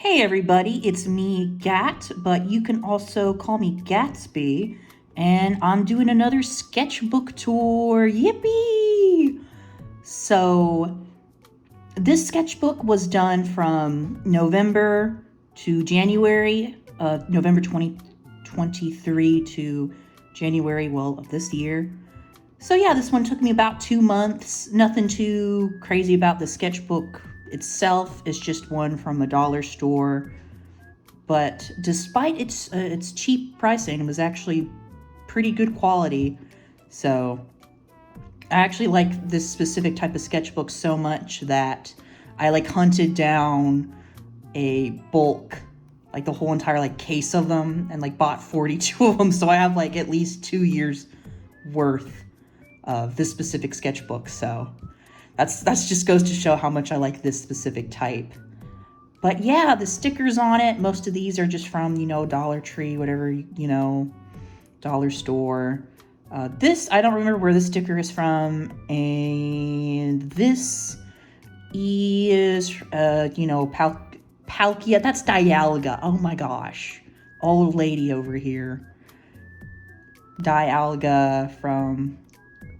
Hey everybody, it's me, Gat, but you can also call me Gatsby, and I'm doing another sketchbook tour. Yippee! So, this sketchbook was done from November to January, November 2023 to January, of this year. So yeah, this one took me about 2 months. Nothing too crazy about the sketchbook itself. It's just one from a dollar store. But despite its cheap pricing, it was actually pretty good quality. So I actually like this specific type of sketchbook so much that I hunted down a bulk, the whole entire case of them, and bought 42 of them. So I have at least 2 years worth of this specific sketchbook. So that's just goes to show how much I like this specific type. But yeah, the stickers on it, most of these are just from, Dollar Tree, whatever, dollar store. This, I don't remember where the sticker is from. And this is, Palkia. That's Dialga. Oh my gosh. Old lady over here. Dialga from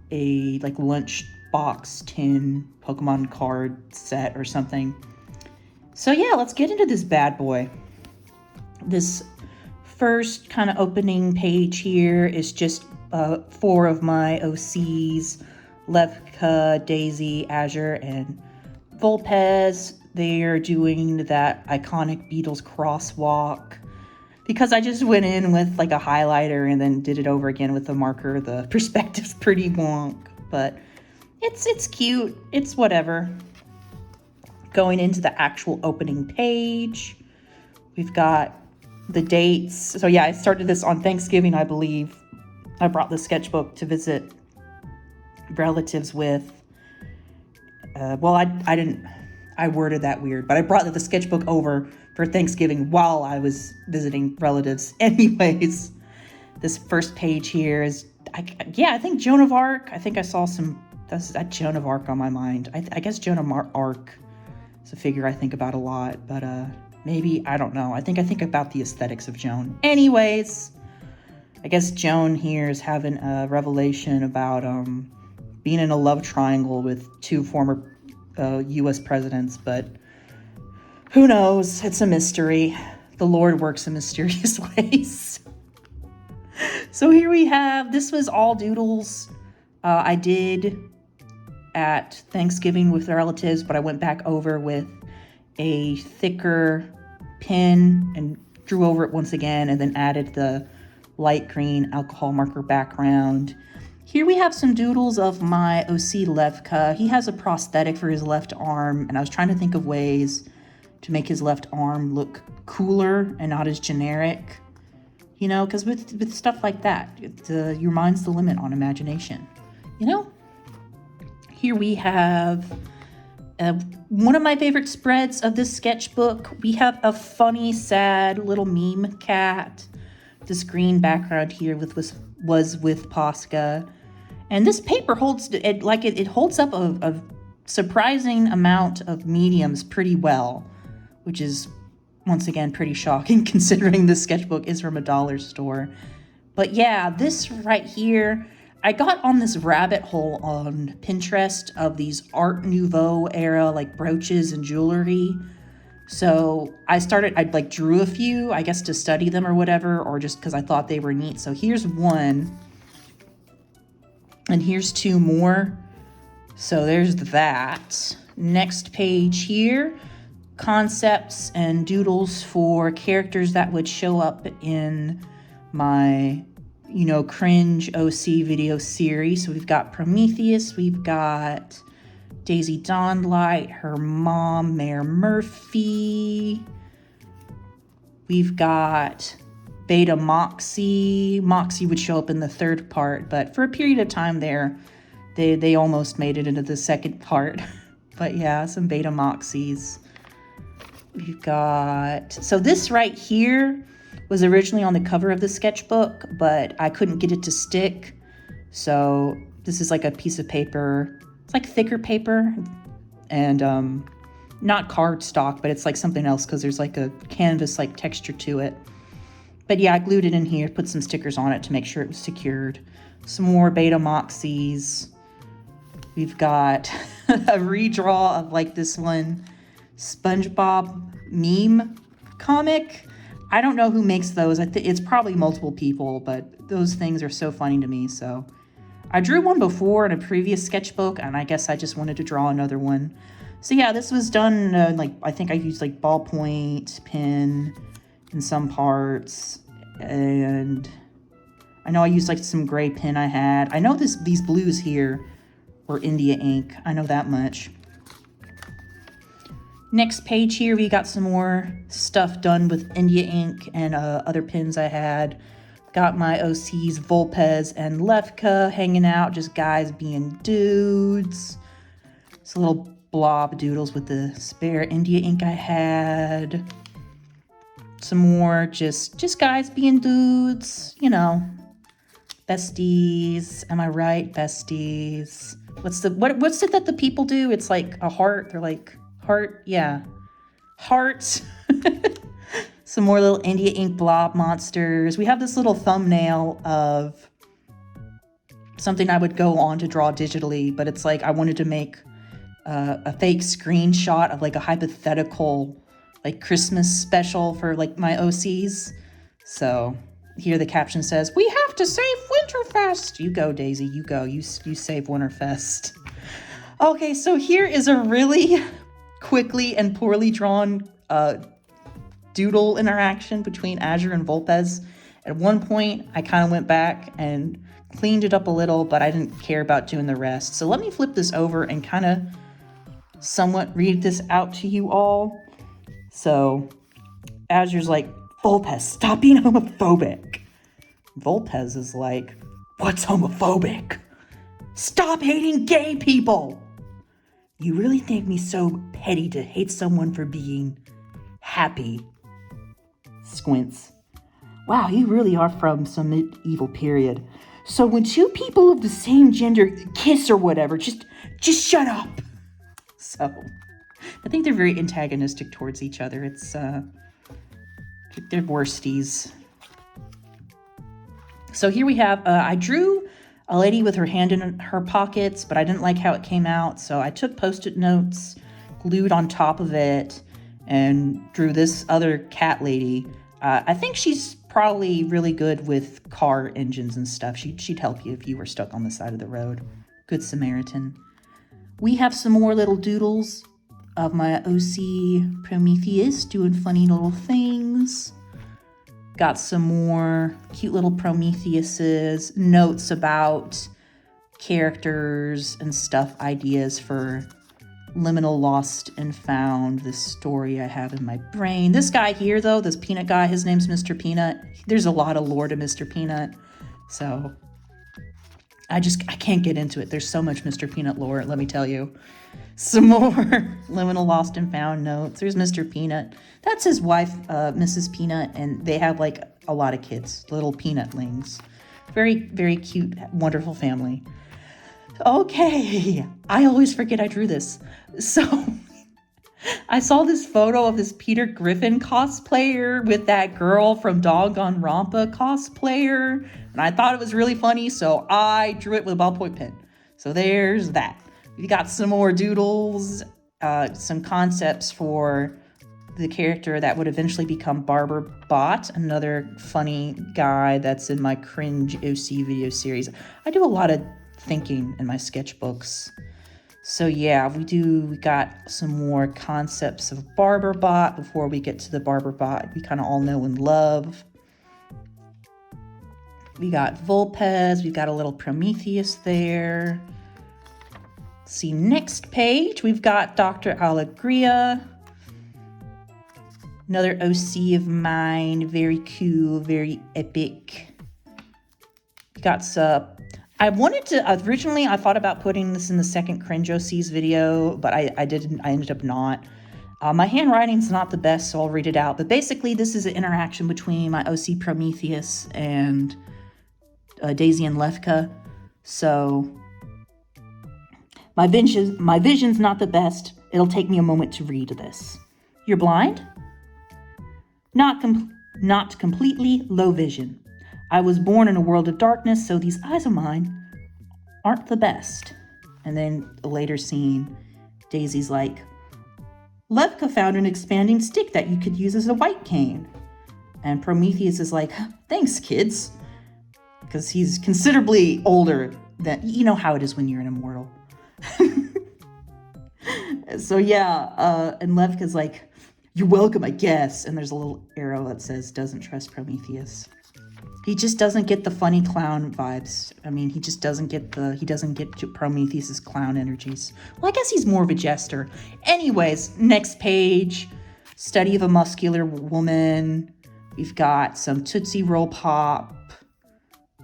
a, lunch box tin Pokemon card set or something. So yeah, let's get into this bad boy. This first kind of opening page here is just 4 of my OCs, Levka, Daisy, Azure, and Volpez. They are doing that iconic Beatles crosswalk. Because I just went in with a highlighter and then did it over again with a marker, the perspective's pretty wonk. But it's cute. It's whatever. Going into the actual opening page, we've got the dates. So yeah, I started this on Thanksgiving, I believe. I brought the sketchbook to visit relatives with. I worded that weird, but I brought the sketchbook over for Thanksgiving while I was visiting relatives. Anyways, this first page here is, I think Joan of Arc. I think I saw that Joan of Arc on my mind. I guess Joan of Arc. It's a figure I think about a lot, but maybe, I don't know. I think about the aesthetics of Joan. Anyways, I guess Joan here is having a revelation about being in a love triangle with 2 former U.S. presidents, but who knows? It's a mystery. The Lord works in mysterious ways. So here we have, this was all Doodles. I did at Thanksgiving with relatives, but I went back over with a thicker pen and drew over it once again, and then added the light green alcohol marker background. Here we have some doodles of my OC Levka. He has a prosthetic for his left arm, and I was trying to think of ways to make his left arm look cooler and not as generic, because with stuff like that, your mind's the limit on imagination, Here we have one of my favorite spreads of this sketchbook. We have a funny, sad little meme cat. This green background here was with Posca. And this paper holds it holds up a surprising amount of mediums pretty well, which is once again pretty shocking considering this sketchbook is from a dollar store. But yeah, this right here, I got on this rabbit hole on Pinterest of these Art Nouveau era brooches and jewelry. So I drew a few, I guess, to study them or whatever, or just because I thought they were neat. So here's one, and here's 2 more. So there's that. Next page here, concepts and doodles for characters that would show up in my cringe OC video series. So we've got Prometheus, we've got Daisy Dawnlight, her mom, Mayor Murphy. We've got Beta Moxie. Moxie would show up in the 3rd part, but for a period of time there, they almost made it into the 2nd part. But yeah, some Beta Moxies. We've got, so this right here was originally on the cover of the sketchbook, but I couldn't get it to stick. So this is a piece of paper. It's thicker paper. And not cardstock, but it's like something else because there's like a canvas like texture to it. But yeah, I glued it in here, put some stickers on it to make sure it was secured. Some more Beta Moxies. We've got a redraw of like this one SpongeBob meme comic. I don't know who makes those. It's probably multiple people, but those things are so funny to me. So I drew one before in a previous sketchbook, and I guess I just wanted to draw another one. So yeah, this was done like, I think I used like ballpoint pen in some parts, and I know I used like some gray pen I had. I know these blues here were India ink. I know that much. Next page here, we got some more stuff done with India ink and other pens I had. Got my OCs Volpez and Levka hanging out, just guys being dudes. It's a little blob doodles with the spare India ink I had. Some more just guys being dudes, you know. Besties, am I right? Besties. What's it that the people do? It's like a heart. They're like heart, yeah. Hearts. Some more little India ink blob monsters. We have this little thumbnail of something I would go on to draw digitally, but it's like I wanted to make a fake screenshot of like a hypothetical like Christmas special for like my OCs. So here the caption says, "We have to save Winterfest." You go, Daisy, you go. You save Winterfest. Okay, so here is a really quickly and poorly drawn doodle interaction between Azure and Volpez. At one point, I kind of went back and cleaned it up a little, but I didn't care about doing the rest. So let me flip this over and kind of somewhat read this out to you all. So Azure's like, "Volpez, stop being homophobic." Volpez is like, "What's homophobic? Stop hating gay people. You really think me so petty to hate someone for being happy?" Squints. "Wow, you really are from some medieval period. So when two people of the same gender kiss or whatever, just shut up." So I think they're very antagonistic towards each other. It's they're worsties. So here we have, I drew a lady with her hand in her pockets, but I didn't like how it came out. So I took Post-it notes, glued on top of it, and drew this other cat lady. I think she's probably really good with car engines and stuff. She'd help you if you were stuck on the side of the road. Good Samaritan. We have some more little doodles of my OC Prometheus doing funny little things. Got some more cute little Prometheuses, notes about characters and stuff, ideas for Liminal Lost and Found, this story I have in my brain. This guy here, though, this peanut guy, his name's Mr. Peanut. There's a lot of lore to Mr. Peanut, so I can't get into it. There's so much Mr. Peanut lore, let me tell you. Some more Liminal Lost and Found notes. There's Mr. Peanut. That's his wife, Mrs. Peanut, and they have like a lot of kids, little peanutlings. Very, very cute, wonderful family. Okay, I always forget I drew this. So I saw this photo of this Peter Griffin cosplayer with that girl from Doggone Rompa cosplayer, and I thought it was really funny, so I drew it with a ballpoint pen. So there's that. We got some more doodles, some concepts for the character that would eventually become Barber Bot, another funny guy that's in my cringe OC video series. I do a lot of thinking in my sketchbooks. So yeah, we got some more concepts of Barber Bot before we get to the Barber Bot we kind of all know and love. We got Volpez, we've got a little Prometheus there. See, next page, we've got Dr. Alegria. Another OC of mine, very cool, very epic. We got some. Originally I thought about putting this in the second Cringe OCs video, but I didn't, I ended up not. My handwriting's not the best, so I'll read it out. But basically, this is an interaction between my OC Prometheus and Daisy and My vision's not the best. It'll take me a moment to read this. You're blind? Not completely, low vision. I was born in a world of darkness, so these eyes of mine aren't the best. And then a later scene, Daisy's like, Levka found an expanding stick that you could use as a white cane. And Prometheus is like, thanks, kids. Because he's considerably older than, you know how it is when you're an immortal. So yeah, and Levka's like, you're welcome, I guess. And there's a little arrow that says, doesn't trust Prometheus. He just doesn't get the funny clown vibes. I mean, he just doesn't get Prometheus's clown energies. Well, I guess he's more of a jester. Anyways, next page, study of a muscular woman. We've got some Tootsie Roll Pop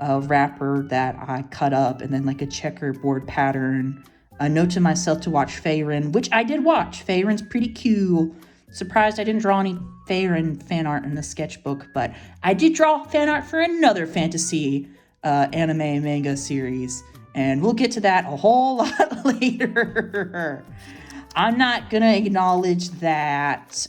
wrapper that I cut up, and then like a checkerboard pattern. A note to myself to watch Feyrin, which I did watch. Feyrin's pretty cool. Surprised I didn't draw any Feyrin fan art in the sketchbook, but I did draw fan art for another fantasy anime and manga series, and we'll get to that a whole lot later. I'm not gonna acknowledge that.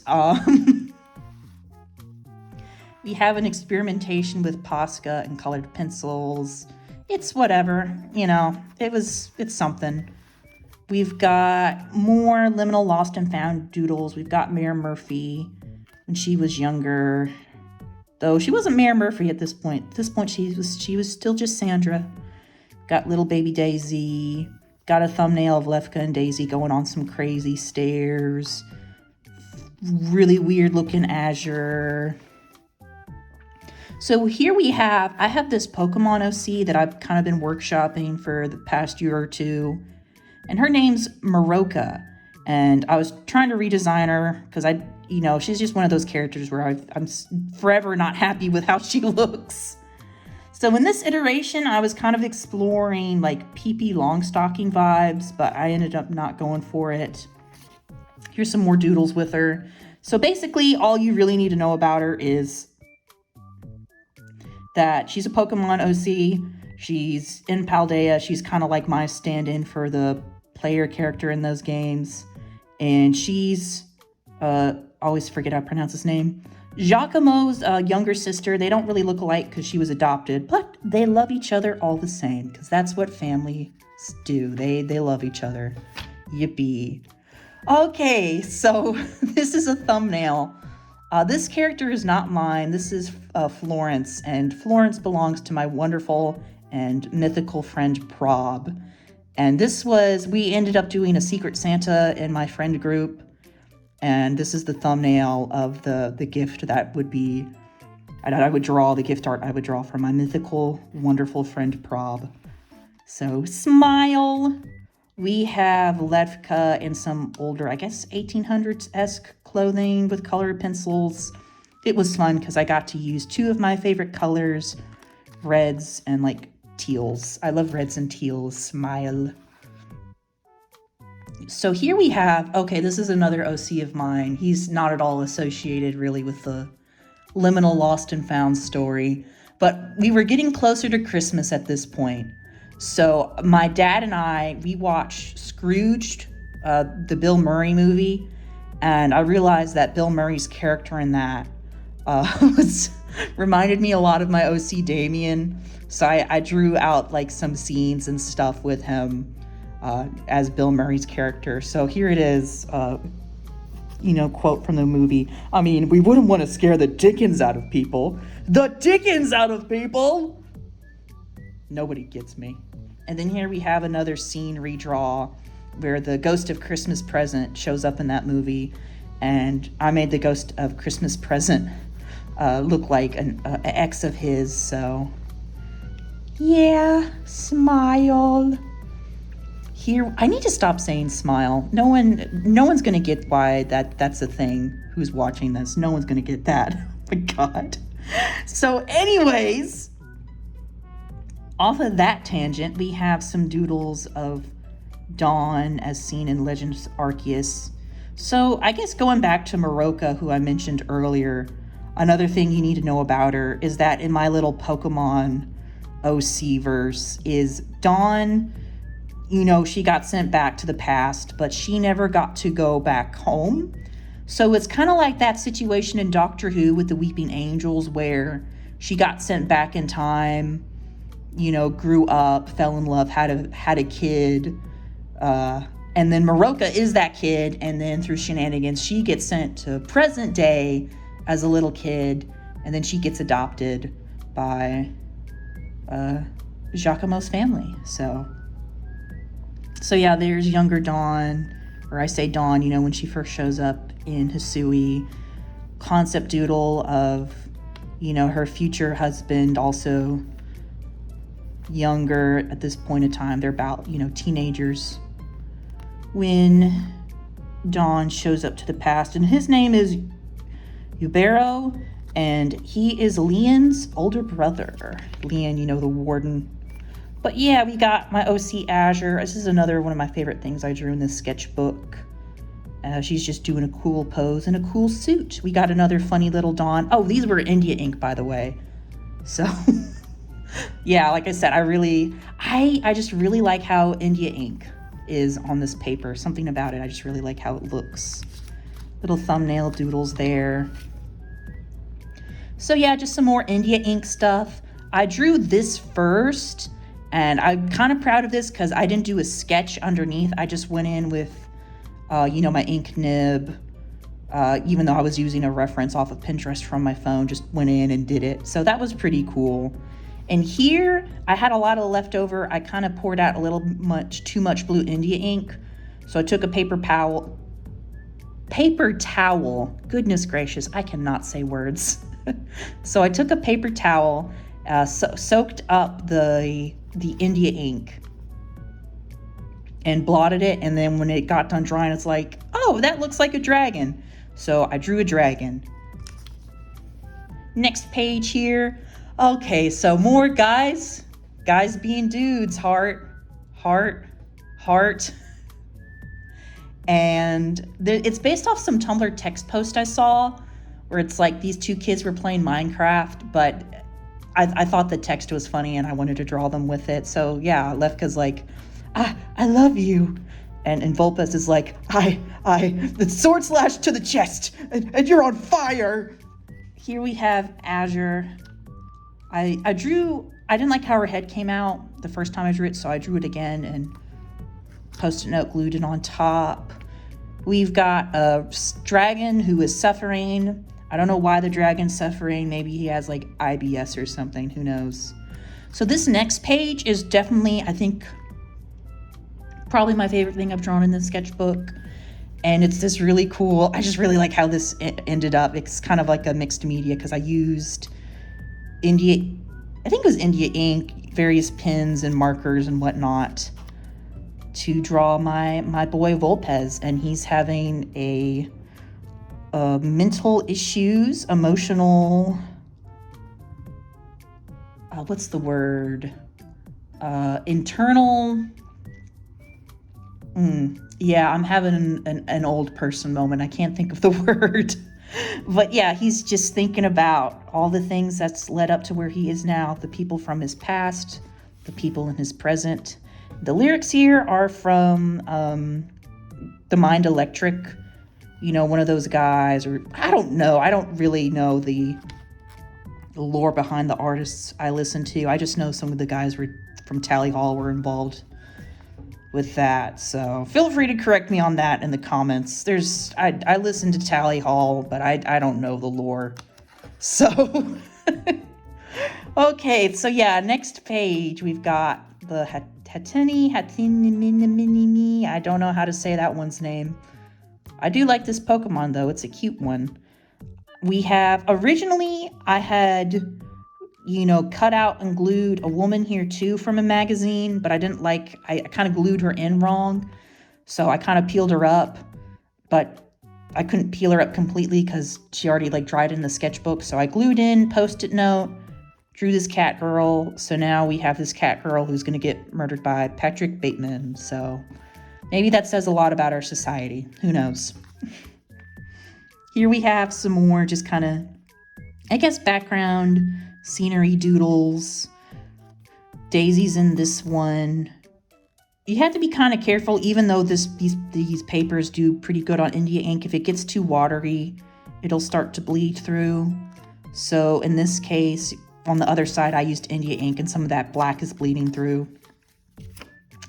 We have an experimentation with Posca and colored pencils. It's whatever, you know, it's something. We've got more Liminal Lost and Found doodles. We've got Mayor Murphy when she was younger. Though she wasn't Mayor Murphy at this point. At this point, she was still just Sandra. Got little baby Daisy. Got a thumbnail of Levka and Daisy going on some crazy stairs. Really weird looking Azure. So here I have this Pokemon OC that I've kind of been workshopping for the past year or two. And her name's Maroka. And I was trying to redesign her because she's just one of those characters where I'm forever not happy with how she looks. So in this iteration, I was kind of exploring like Pee-Pee Longstocking vibes, but I ended up not going for it. Here's some more doodles with her. So basically, all you really need to know about her is that she's a Pokemon OC. She's in Paldea. She's kind of like my stand-in for the player character in those games. And she's, always forget how to pronounce his name, Giacomo's younger sister. They don't really look alike because she was adopted, but they love each other all the same because that's what families do. They love each other. Yippee. Okay, so this is a thumbnail. This character is not mine. This is Florence, and Florence belongs to my wonderful and mythical friend Prob. And we ended up doing a Secret Santa in my friend group. And this is the thumbnail of the gift that would be, I would draw the gift art I would draw for my mythical, wonderful friend Prob. So smile. We have Levka in some older, I guess 1800s-esque clothing with colored pencils. It was fun because I got to use two of my favorite colors, reds and like teals. I love reds and teals. Smile. So here we have, this is another OC of mine. He's not at all associated really with the Liminal Lost and Found story, but we were getting closer to Christmas at this point. So my dad and I, we watched Scrooged, the Bill Murray movie, and I realized that Bill Murray's character in that reminded me a lot of my OC Damien. So I drew out like some scenes and stuff with him as Bill Murray's character. So here it is, quote from the movie. I mean, we wouldn't want to scare the dickens out of people. The dickens out of people! Nobody gets me. And then here we have another scene redraw where the Ghost of Christmas Present shows up in that movie. And I made the Ghost of Christmas Present look like an ex of his, so yeah, smile. Here, I need to stop saying smile. No one's gonna get why that's a thing. Who's watching this? No one's gonna get that. Oh my God. So anyways, off of that tangent, we have some doodles of Dawn as seen in Legends Arceus. So I guess going back to Maroka, who I mentioned earlier, another thing you need to know about her is that in my little Pokemon OC verse is Dawn you know, she got sent back to the past, but she never got to go back home. So it's kind of like that situation in Doctor Who with the Weeping Angels, where she got sent back in time, you know, grew up, fell in love, had a kid, and then Maroka is that kid, and then through shenanigans, she gets sent to present day as a little kid, and then she gets adopted by Giacomo's family. So yeah, there's younger Dawn, or I say Dawn, you know, when she first shows up in Hisui. Concept doodle of, you know, her future husband, also younger at this point in time. They're about, you know, teenagers when Dawn shows up to the past, and his name is Yubero, and he is Leon's older brother. Leon, you know, the warden. But yeah, we got my OC Azure. This is another one of my favorite things I drew in this sketchbook. She's just doing a cool pose in a cool suit. We got another funny little Dawn. Oh, these were India ink, by the way. So yeah, like I said, I just really like how India ink is on this paper. Something about it, I just really like how it looks. Little thumbnail doodles there. So yeah, just some more India ink stuff. I drew this first, and I'm kind of proud of this because I didn't do a sketch underneath. I just went in with, you know, my ink nib. Even though I was using a reference off of Pinterest from my phone, just went in and did it. So that was pretty cool. And here, I had a lot of leftover. I kind of poured out a little too much blue India ink. So I took a paper towel. Goodness gracious, I cannot say words. So I took a paper towel, soaked up the India ink, and blotted it. And then when it got done drying, it's like, oh, that looks like a dragon. So I drew a dragon. Next page here. Okay, so more guys being dudes, heart. And it's based off some Tumblr text post I saw, where it's like these two kids were playing Minecraft, but I thought the text was funny and I wanted to draw them with it. So yeah, Lefka's like, I love you. And Volpes is like, the sword slash to the chest, and you're on fire. Here we have Azure. I didn't like how her head came out the first time I drew it, so I drew it again and Post-it note glued it on top. We've got a dragon who is suffering. I don't know why the dragon's suffering. Maybe he has like IBS or something, who knows. So this next page is definitely, I think, probably my favorite thing I've drawn in this sketchbook. And it's this really cool, I just really like how this ended up. It's kind of like a mixed media because I used India ink, various pens and markers and whatnot to draw my boy Volpes. And he's having a mental issues, emotional, what's the word? Internal, yeah, I'm having an old person moment. I can't think of the word. But yeah, he's just thinking about all the things that's led up to where he is now, the people from his past, the people in his present. The lyrics here are from The Mind Electric, one of those guys, or I don't know. I don't really know the lore behind the artists I listen to. I just know some of the guys from Tally Hall were involved with that. So feel free to correct me on that in the comments. I listen to Tally Hall, but I don't know the lore. So, okay. So yeah, next page, we've got the Hatini, I don't know how to say that one's name. I do like this Pokemon though. It's a cute one. We have, originally I had, cut out and glued a woman here too from a magazine, but I kind of glued her in wrong. So I kind of peeled her up, but I couldn't peel her up completely because she already dried in the sketchbook. So I glued in, Post-it note, drew this cat girl. So now we have this cat girl who's going to get murdered by Patrick Bateman. So maybe that says a lot about our society. Who knows? Here we have some more just kind of, I guess, background scenery doodles. Daisy's in this one. You have to be kind of careful, even though these papers do pretty good on India ink. If it gets too watery, it'll start to bleed through. So in this case, on the other side, I used India ink, and some of that black is bleeding through.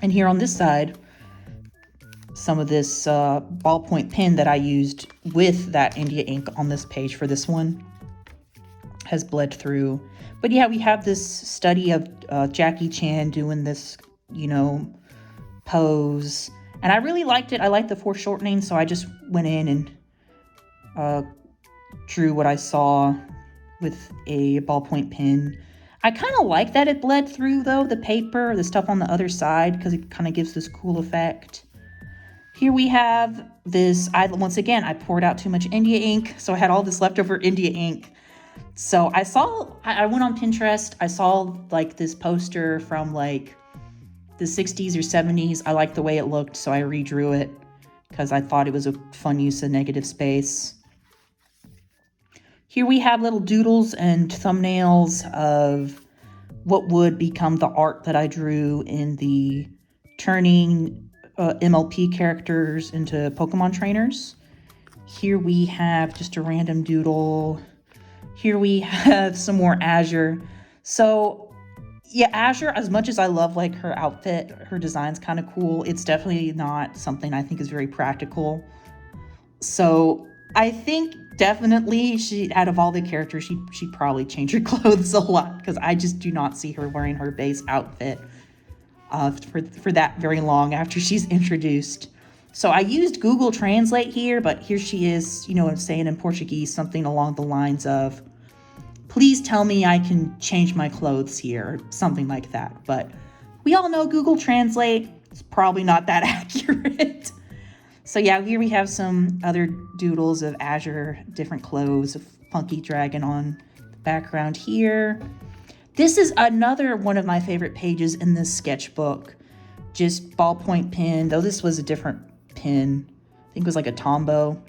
And here on this side, some of this ballpoint pen that I used with that India ink on this page for this one has bled through. But yeah, we have this study of Jackie Chan doing this, pose. And I really liked it. I liked the foreshortening, so I just went in and drew what I saw with a ballpoint pen. I kind of like that it bled through, though, the paper, the stuff on the other side, because it kind of gives this cool effect. Here we have this, once again, I poured out too much India ink, so I had all this leftover India ink. So I went on Pinterest, I saw like this poster from like the 60s or 70s. I liked the way it looked, so I redrew it because I thought it was a fun use of negative space. Here we have little doodles and thumbnails of what would become the art that I drew in the turning MLP characters into Pokemon trainers. Here we have just a random doodle. Here we have some more Azure. So yeah, Azure, as much as I love like her outfit, her design's kind of cool, it's definitely not something I think is very practical. So I think definitely out of all the characters, she'd probably change her clothes a lot, because I just do not see her wearing her base outfit for that very long after she's introduced. So I used Google Translate here, but here she is, saying in Portuguese something along the lines of, please tell me I can change my clothes here, or something like that. But we all know Google Translate is probably not that accurate. So yeah, here we have some other doodles of Azure, different clothes, a funky dragon on the background here. This is another one of my favorite pages in this sketchbook. Just ballpoint pen, though this was a different pen. I think it was like a Tombow.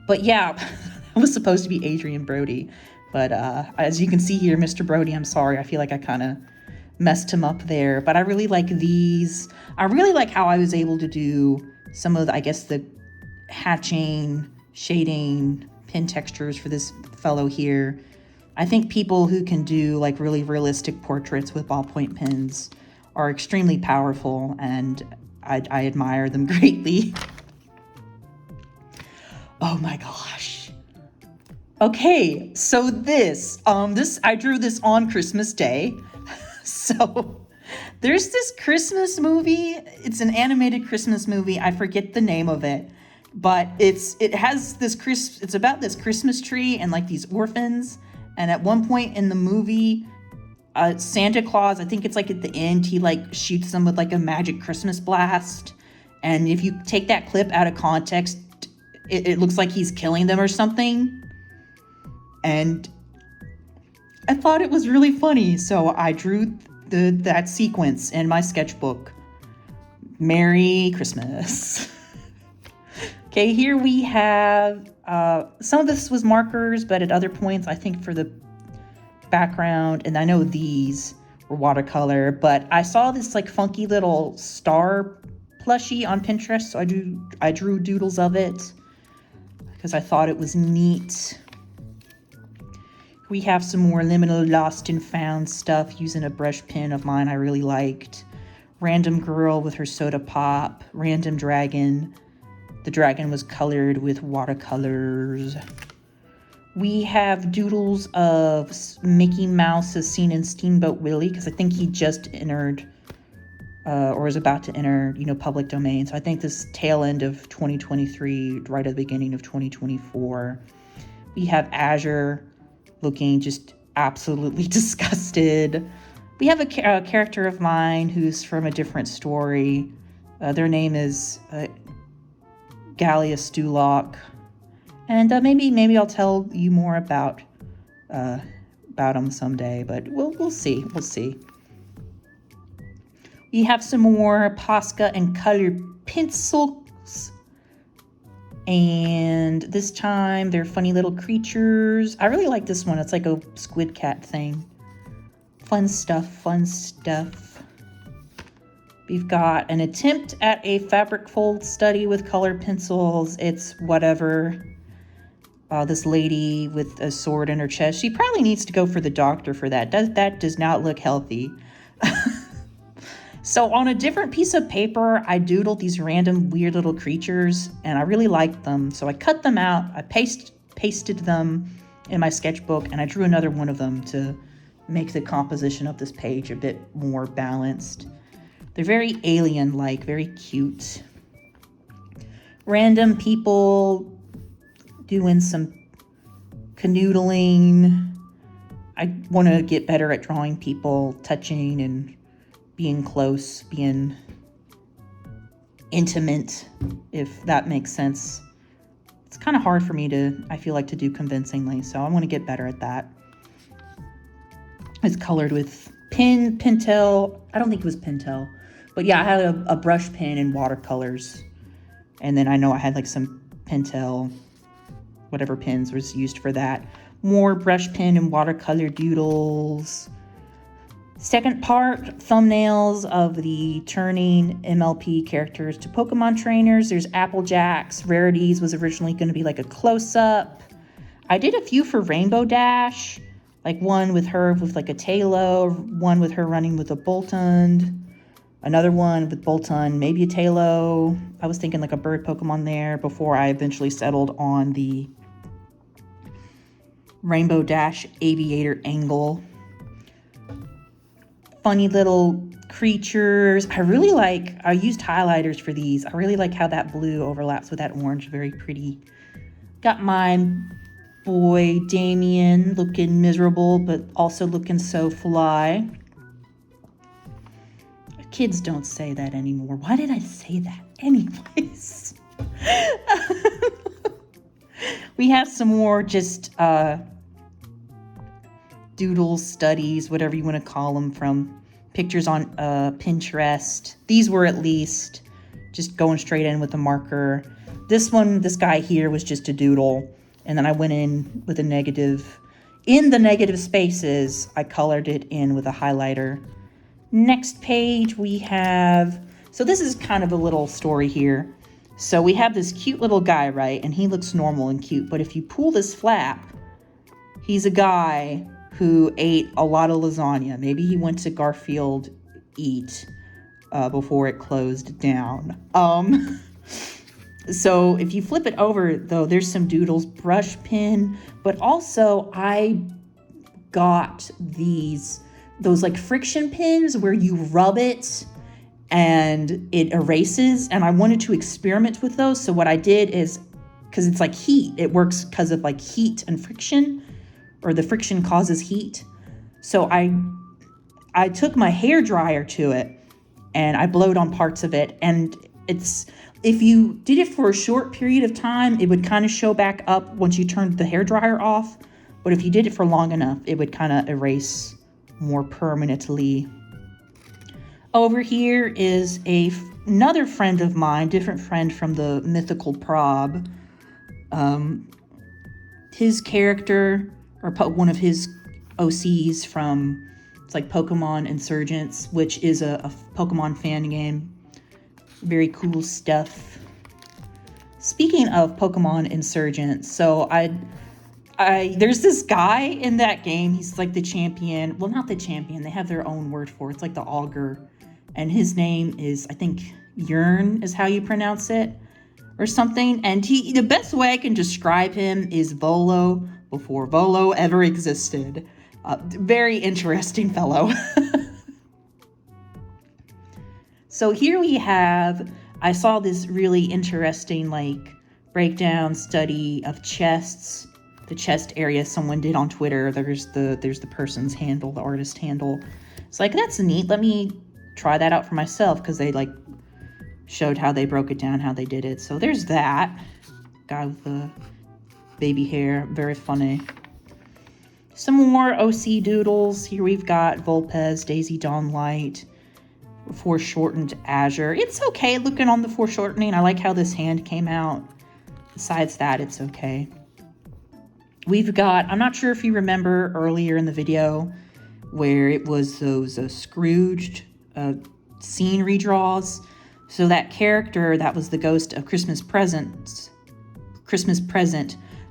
But yeah, it was supposed to be Adrian Brody. But as you can see here, Mr. Brody, I'm sorry. I feel like I kind of messed him up there. But I really like these. I really like how I was able to do some of, the hatching, shading, pen textures for this fellow here. I think people who can do like really realistic portraits with ballpoint pens are extremely powerful, and I admire them greatly. Oh my gosh. Okay, so this I drew this on Christmas Day. So there's this Christmas movie. It's an animated Christmas movie. I forget the name of it, but it's about this Christmas tree and like these orphans. And at one point in the movie, Santa Claus, I think it's like at the end, he like shoots them with like a magic Christmas blast. And if you take that clip out of context, it looks like he's killing them or something. And I thought it was really funny, so I drew that sequence in my sketchbook. Merry Christmas. Okay, here we have, some of this was markers, but at other points, I think for the background, and I know these were watercolor, but I saw this like funky little star plushie on Pinterest, so I drew doodles of it because I thought it was neat. We have some more liminal lost and found stuff using a brush pen of mine I really liked. Random girl with her soda pop. Random dragon. The dragon was colored with watercolors. We have doodles of Mickey Mouse as seen in Steamboat Willie, because I think he just entered, or is about to enter, public domain. So I think this tail end of 2023, right at the beginning of 2024. We have Azure looking just absolutely disgusted. We have a character of mine who's from a different story. Their name is Gallius Duloc. And maybe I'll tell you more about them someday, but we'll see. We'll see. We have some more Posca and colored pencils. And this time they're funny little creatures. I really like this one. It's like a squid cat thing. Fun stuff, fun stuff. We've got an attempt at a fabric fold study with colored pencils. It's whatever. This lady with a sword in her chest. She probably needs to go for the doctor for that. That does not look healthy. So on a different piece of paper, I doodled these random weird little creatures, and I really liked them. So I cut them out. I pasted them in my sketchbook, and I drew another one of them to make the composition of this page a bit more balanced. They're very alien-like, very cute. Random people doing some canoodling. I want to get better at drawing people touching and being close, being intimate, if that makes sense. It's kind of hard for me I feel like, to do convincingly, so I want to get better at that. It's colored with Pentel. I don't think it was Pentel, but yeah, I had a brush pen and watercolors. And then I know I had like some Pentel, whatever pens was used for that. More brush pen and watercolor doodles. Second part, thumbnails of the turning MLP characters to Pokemon trainers. There's Applejack's. Rarities was originally going to be like a close-up. I did a few for Rainbow Dash, like one with her with like a Tailo, one with her running with a Boltund, another one with Boltund, maybe a Tailo. I was thinking like a bird Pokemon there before I eventually settled on the Rainbow Dash Aviator angle. Funny little creatures. I used highlighters for these. I really like how that blue overlaps with that orange. Very pretty. Got my boy Damien looking miserable, but also looking so fly. Kids don't say that anymore. Why did I say that anyways? We have some more just doodles, studies, whatever you want to call them, from pictures on Pinterest. These were at least just going straight in with a marker. This guy here was just a doodle. And then I went in with a negative. In the negative spaces, I colored it in with a highlighter. Next page we have, so this is kind of a little story here. So we have this cute little guy, right? And he looks normal and cute. But if you pull this flap, he's a guy who ate a lot of lasagna. Maybe he went to Garfield Eat before it closed down. So if you flip it over, though, there's some doodles, brush pen, but also I got those like friction pins where you rub it and it erases, and I wanted to experiment with those. So what I did is, because it's like heat, it works because of like heat and friction, or the friction causes heat. So I took my hair dryer to it and I blowed on parts of it, and if you did it for a short period of time, it would kind of show back up once you turned the hairdryer off. But if you did it for long enough, it would kind of erase more permanently. Over here is another friend of mine, different friend from the Mythical Prob. His character, or one of his OCs from, it's like Pokemon Insurgents, which is a Pokemon fan game. Very cool stuff. Speaking of Pokemon Insurgents, so there's this guy in that game. He's like the champion. Well, not the champion. They have their own word for it. It's like the augur. And his name is, I think, Yearn is how you pronounce it, or something. And the best way I can describe him is Volo before Volo ever existed. Very interesting fellow. So here we have, I saw this really interesting like breakdown study of chests, the chest area someone did on Twitter. There's the person's handle, the artist handle. It's like, that's neat. Let me try that out for myself, because they like showed how they broke it down, how they did it. So there's that guy with the baby hair, very funny. Some more OC doodles. Here we've got Vulpes, Daisy Dawnlight, foreshortened Azure. It's okay looking on the foreshortening. I like how this hand came out. Besides that, it's okay. We've got, I'm not sure if you remember earlier in the video where it was those Scrooged scene redraws. So that character that was the ghost of Christmas Present,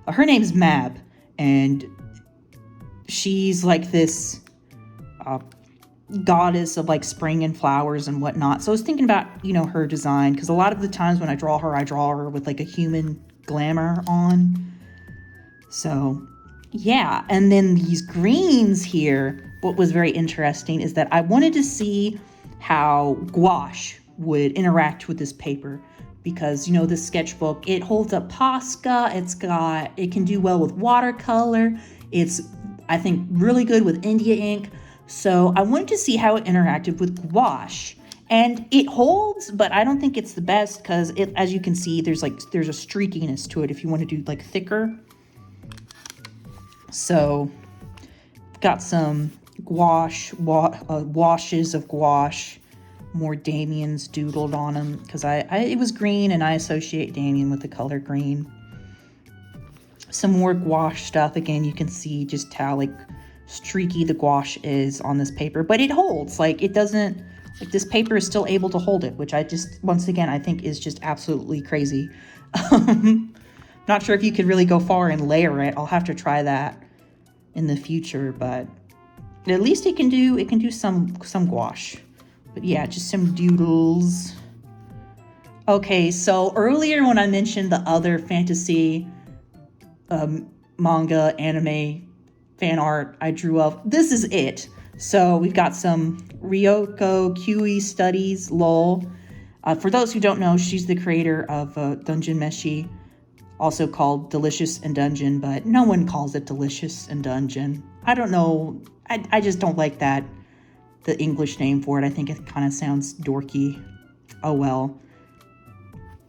her name's Mab, and she's like this goddess of like spring and flowers and whatnot. So I was thinking about, her design, because a lot of the times when I draw her with like a human glamour on. So yeah, and then these greens here, what was very interesting is that I wanted to see how gouache would interact with this paper, because this sketchbook, it holds up Posca, it can do well with watercolor, it's, I think, really good with India ink. So I wanted to see how it interacted with gouache, and it holds, but I don't think it's the best, because as you can see, there's a streakiness to it if you want to do like thicker. So got some gouache, washes of gouache, more Damien's doodled on them, because it was green and I associate Damien with the color green. Some more gouache stuff. Again, you can see just how like streaky the gouache is on this paper, but it holds. Like, it doesn't, like, this paper is still able to hold it, which I just, once again, I think is just absolutely crazy. Not sure if you could really go far and layer it. I'll have to try that in the future, but at least it can do some gouache. But yeah, just some doodles. Okay, so earlier when I mentioned the other fantasy manga, anime, fan art I drew of, this is it. So we've got some Ryoko Kiwi Studies, lol. For those who don't know, she's the creator of Dungeon Meshi, also called Delicious and Dungeon, but no one calls it Delicious and Dungeon. I don't know. I just don't like that, the English name for it. I think it kind of sounds dorky. Oh well.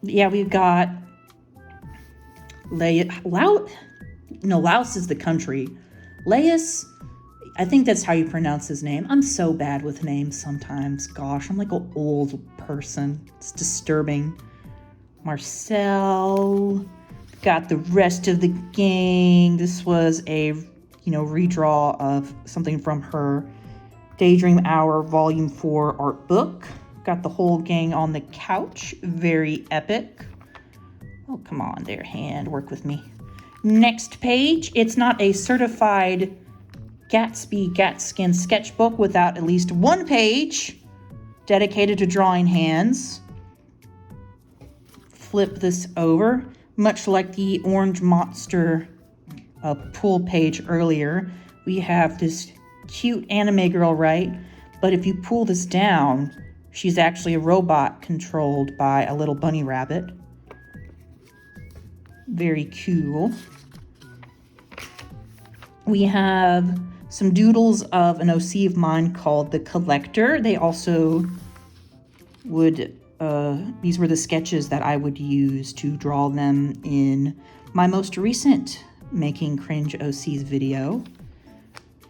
Yeah, we've got Laos is the country. Laos, I think that's how you pronounce his name. I'm so bad with names sometimes. Gosh, I'm like an old person. It's disturbing. Marcel. Got the rest of the gang. This was a, redraw of something from her Daydream Hour Volume 4 art book. Got the whole gang on the couch. Very epic. Oh, come on there, hand. Work with me. Next page. It's not a certified Gatskin sketchbook without at least one page dedicated to drawing hands. Flip this over. Much like the Orange Monster pool page earlier, we have this cute anime girl, right? But if you pull this down, she's actually a robot controlled by a little bunny rabbit. Very cool. We have some doodles of an OC of mine called The Collector. They also would, these were the sketches that I would use to draw them in my most recent Making Cringe OCs video.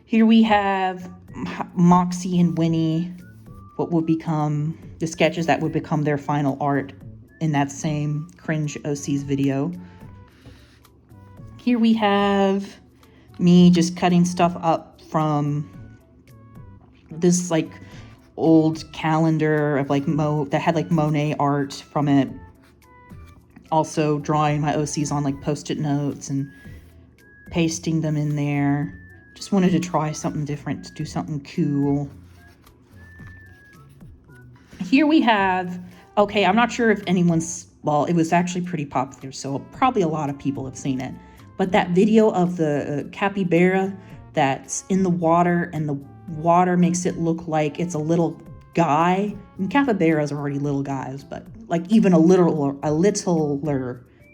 Here we have Moxie and Winnie, what would become the sketches that would become their final art in that same Cringe OCs video. Here we have me just cutting stuff up from this like old calendar of like that had like Monet art from it. Also drawing my OCs on like post-it notes and pasting them in there. Just wanted to try something different, to do something cool. Here we have, okay, I'm not sure if anyone's, well, it was actually pretty popular, so probably a lot of people have seen it. But that video of the capybara that's in the water, and the water makes it look like it's a little guy. And capybaras are already little guys, but like even a littler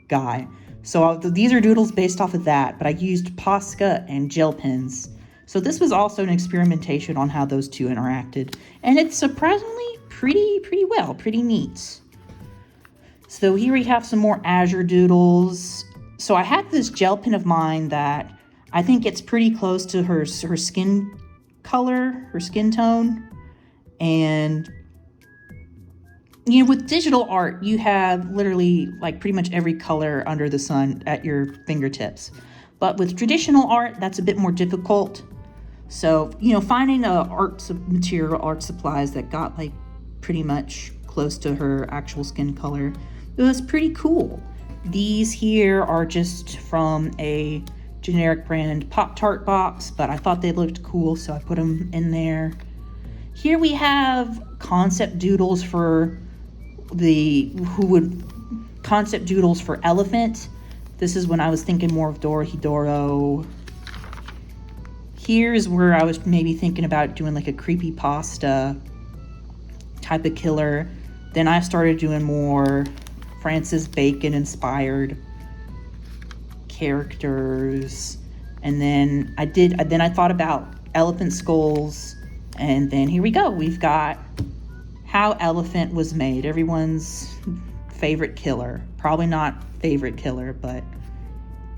guy. So these are doodles based off of that, but I used Posca and gel pens. So this was also an experimentation on how those two interacted. And it's surprisingly pretty well, pretty neat. So here we have some more Azure doodles. So I had this gel pen of mine that I think it's pretty close to her skin color, her skin tone. And, with digital art, you have literally like pretty much every color under the sun at your fingertips. But with traditional art, that's a bit more difficult. So, finding art supplies that got like pretty much close to her actual skin color. It was pretty cool. These here are just from a generic brand Pop-Tart box, but I thought they looked cool, so I put them in there. Here we have concept doodles for concept doodles for elephant. This is when I was thinking more of Dorohedoro. Here's where I was maybe thinking about doing like a creepypasta type of killer. Then I started doing more Francis Bacon inspired characters. And then I thought about elephant skulls. And then here we go. We've got how elephant was made. Everyone's favorite killer. Probably not favorite killer, but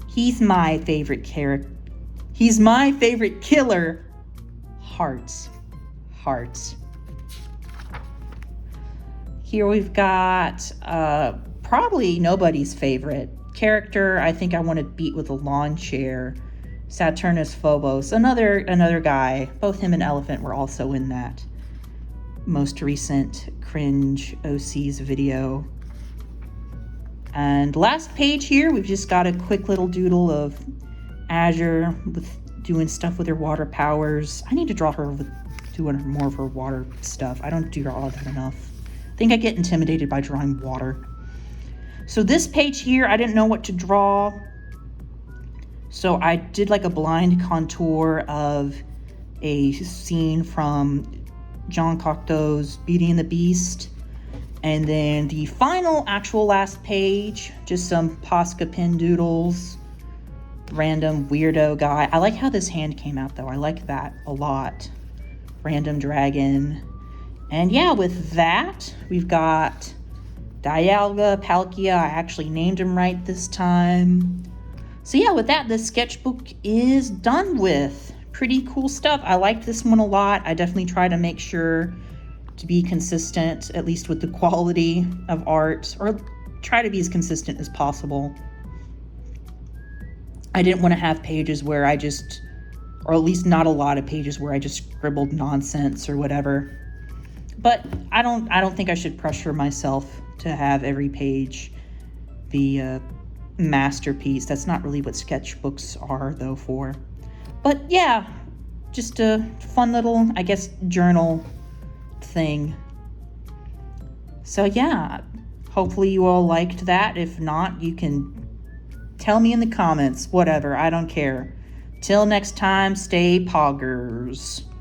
he's my favorite character. He's my favorite killer. Hearts. Hearts. Here we've got probably nobody's favorite character. I think I want to beat with a lawn chair. Saturnus Phobos, another guy. Both him and Elephant were also in that most recent cringe OC's video. And last page here, we've just got a quick little doodle of Azure with doing stuff with her water powers. I need to draw her with doing more of her water stuff. I don't do all that enough. I think I get intimidated by drawing water. So this page here, I didn't know what to draw. So I did like a blind contour of a scene from John Cocteau's Beauty and the Beast. And then the final actual last page, just some Posca pen doodles. Random weirdo guy. I like how this hand came out though. I like that a lot. Random dragon. And yeah, with that, we've got Dialga, Palkia. I actually named him right this time. So yeah, with that, this sketchbook is done with. Pretty cool stuff. I liked this one a lot. I definitely try to make sure to be consistent, at least with the quality of art, or try to be as consistent as possible. I didn't want to have pages where I just, or at least not a lot of pages where I just scribbled nonsense or whatever. But I don't think I should pressure myself to have every page be a masterpiece. That's not really what sketchbooks are though for. But yeah, just a fun little, I guess, journal thing. So yeah, hopefully you all liked that. If not, you can tell me in the comments, whatever, I don't care. Till next time, stay poggers.